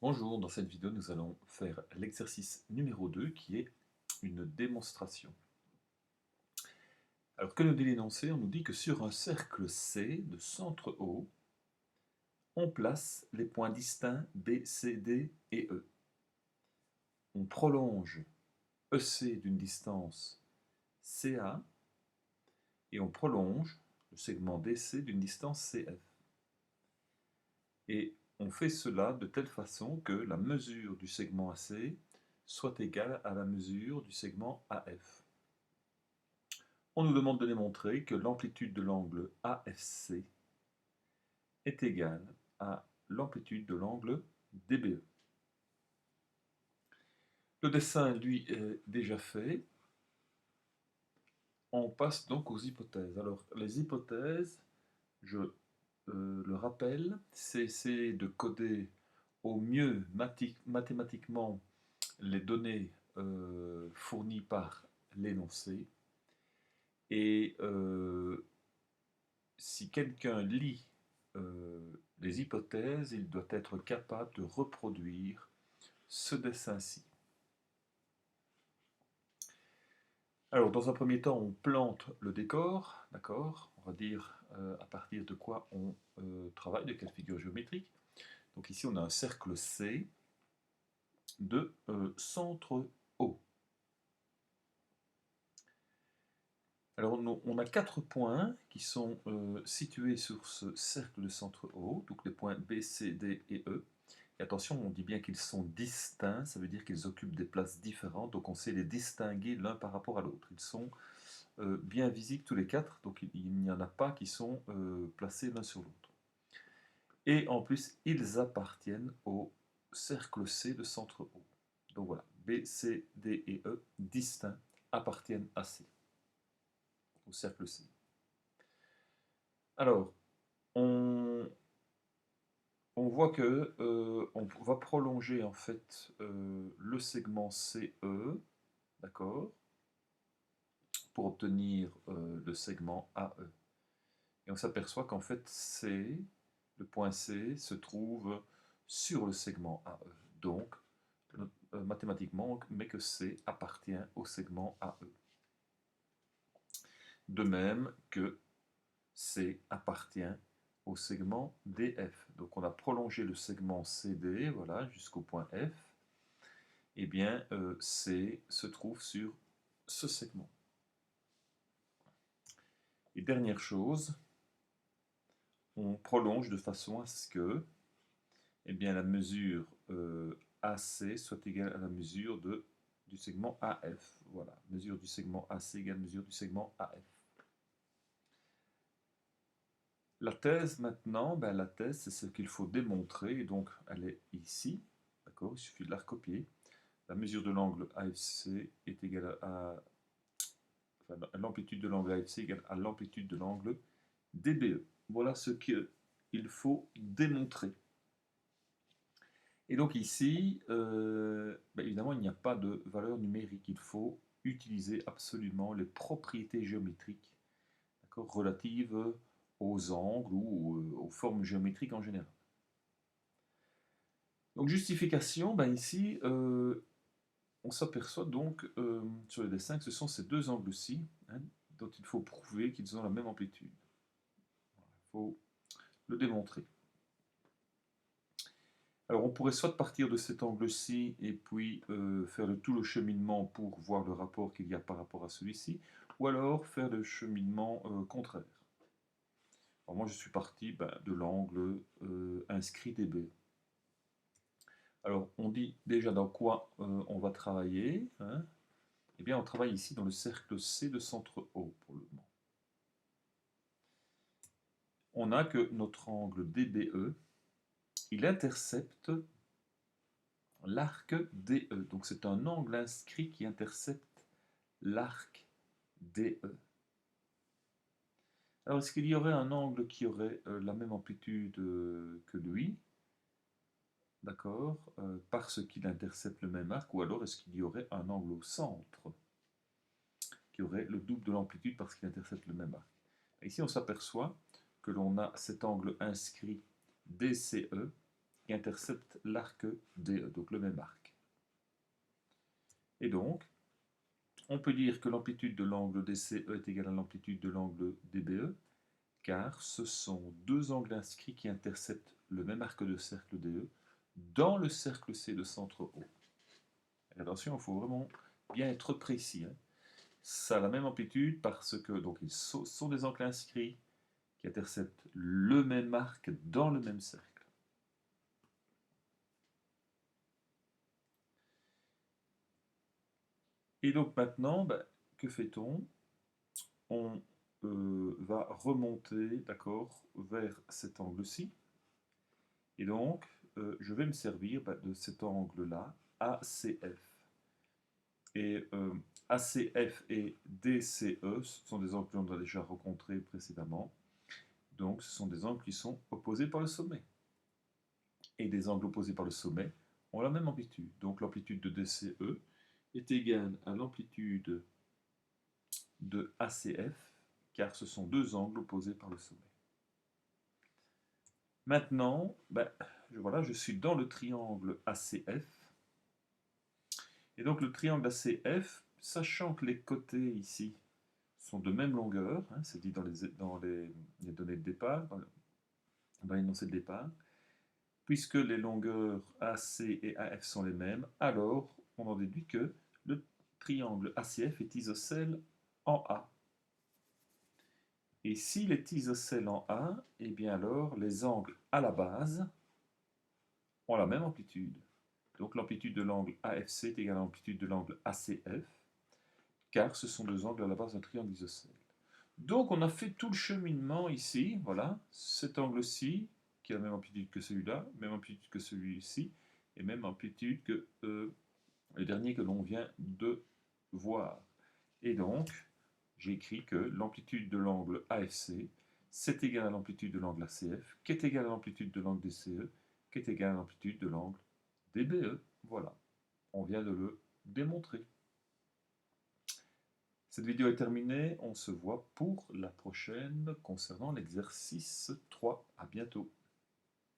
Bonjour, dans cette vidéo nous allons faire l'exercice numéro 2 qui est une démonstration. Alors que nous dit l'énoncé? On nous dit que sur un cercle C de centre O, on place les points distincts B, C, D et E. On prolonge EC d'une distance CA et on prolonge le segment DC d'une distance CF. Et on fait cela de telle façon que la mesure du segment AC soit égale à la mesure du segment AF. On nous demande de démontrer que l'amplitude de l'angle AFC est égale à l'amplitude de l'angle DBE. Le dessin, lui, est déjà fait. On passe donc aux hypothèses. Alors, les hypothèses, je le rappelle, c'est essayer de coder au mieux mathématiquement les données fournies par l'énoncé. Et si quelqu'un lit les hypothèses, il doit être capable de reproduire ce dessin-ci. Alors, dans un premier temps, on plante le décor, d'accord? On va dire à partir de quoi on travaille, de quelle figure géométrique. Donc ici, on a un cercle C de centre O. Alors, on a 4 points qui sont situés sur ce cercle de centre O, donc les points B, C, D et E. Et attention, on dit bien qu'ils sont distincts, ça veut dire qu'ils occupent des places différentes, donc on sait les distinguer l'un par rapport à l'autre. Ils sont bien visibles tous les 4, donc il n'y en a pas qui sont placés l'un sur l'autre. Et en plus, ils appartiennent au cercle C de centre O. Donc voilà, B, C, D et E, distincts, appartiennent à C, au cercle C. Alors, on voit que on va prolonger en fait le segment CE, d'accord, pour obtenir le segment AE. Et on s'aperçoit qu'en fait C, le point C, se trouve sur le segment AE. Donc, mathématiquement, mais que C appartient au segment AE. De même que C appartient au segment DF. Donc on a prolongé le segment CD, voilà, jusqu'au point F. Et bien C se trouve sur ce segment. Et dernière chose, on prolonge de façon à ce que eh bien, la mesure AC soit égale à la mesure du segment AF. Voilà, mesure du segment AC égale mesure du segment AF. La thèse maintenant, ben, la thèse c'est ce qu'il faut démontrer, et donc elle est ici, d'accord, il suffit de la recopier. La mesure de l'angle AFC est égale à, enfin, l'amplitude de l'angle AFC égale à l'amplitude de l'angle DBE. Voilà ce qu'il faut démontrer. Et donc ici, ben évidemment, il n'y a pas de valeur numérique. Il faut utiliser absolument les propriétés géométriques relatives aux angles ou aux formes géométriques en général. Donc justification, ben ici, on s'aperçoit donc sur le dessin que ce sont ces deux angles-ci hein, dont il faut prouver qu'ils ont la même amplitude. Il faut le démontrer. Alors on pourrait soit partir de cet angle-ci et puis faire tout le cheminement pour voir le rapport qu'il y a par rapport à celui-ci, ou alors faire le cheminement contraire. Alors moi je suis parti de l'angle inscrit DB. Alors on dit déjà dans quoi on va travailler. Hein. Eh bien on travaille ici dans le cercle C de centre O pour le moment. On a que notre angle DBE, il intercepte l'arc DE. Donc c'est un angle inscrit qui intercepte l'arc DE. Alors est-ce qu'il y aurait un angle qui aurait la même amplitude que lui, d'accord, parce qu'il intercepte le même arc, ou alors est-ce qu'il y aurait un angle au centre qui aurait le double de l'amplitude parce qu'il intercepte le même arc? Ici on s'aperçoit que l'on a cet angle inscrit DCE qui intercepte l'arc DE, donc le même arc. Et donc, on peut dire que l'amplitude de l'angle DCE est égale à l'amplitude de l'angle DBE, car ce sont deux angles inscrits qui interceptent le même arc de cercle DE dans le cercle C de centre O. Et attention, il faut vraiment bien être précis. Ça a la même amplitude parce que donc, ils sont des angles inscrits qui interceptent le même arc dans le même cercle. Et donc maintenant, que fait-on? On va remonter, d'accord, vers cet angle-ci. Et donc, je vais me servir de cet angle-là, ACF. Et ACF et DCE, ce sont des angles que l'on a déjà rencontrés précédemment. Donc, ce sont des angles qui sont opposés par le sommet. Et des angles opposés par le sommet ont la même amplitude. Donc, l'amplitude de DCE est égale à l'amplitude de ACF, car ce sont deux angles opposés par le sommet. Maintenant, voilà, je suis dans le triangle ACF. Et donc le triangle ACF, sachant que les côtés ici sont de même longueur, c'est dit dans les données de départ, dans l'énoncé de départ, puisque les longueurs AC et AF sont les mêmes, alors on en déduit que le triangle ACF est isocèle en A. Et s'il est isocèle en A, eh bien alors les angles à la base ont la même amplitude. Donc l'amplitude de l'angle AFC est égale à l'amplitude de l'angle ACF, car ce sont deux angles à la base d'un triangle isocèle. Donc on a fait tout le cheminement ici, voilà, cet angle-ci, qui a la même amplitude que celui-là, même amplitude que celui-ci, et même amplitude que le dernier que l'on vient de voir. Et donc, j'ai écrit que l'amplitude de l'angle AFC, c'est égal à l'amplitude de l'angle ACF, qui est égal à l'amplitude de l'angle DCE, qui est égal à l'amplitude de l'angle DBE. Voilà, on vient de le démontrer. Cette vidéo est terminée, on se voit pour la prochaine concernant l'exercice 3. À bientôt.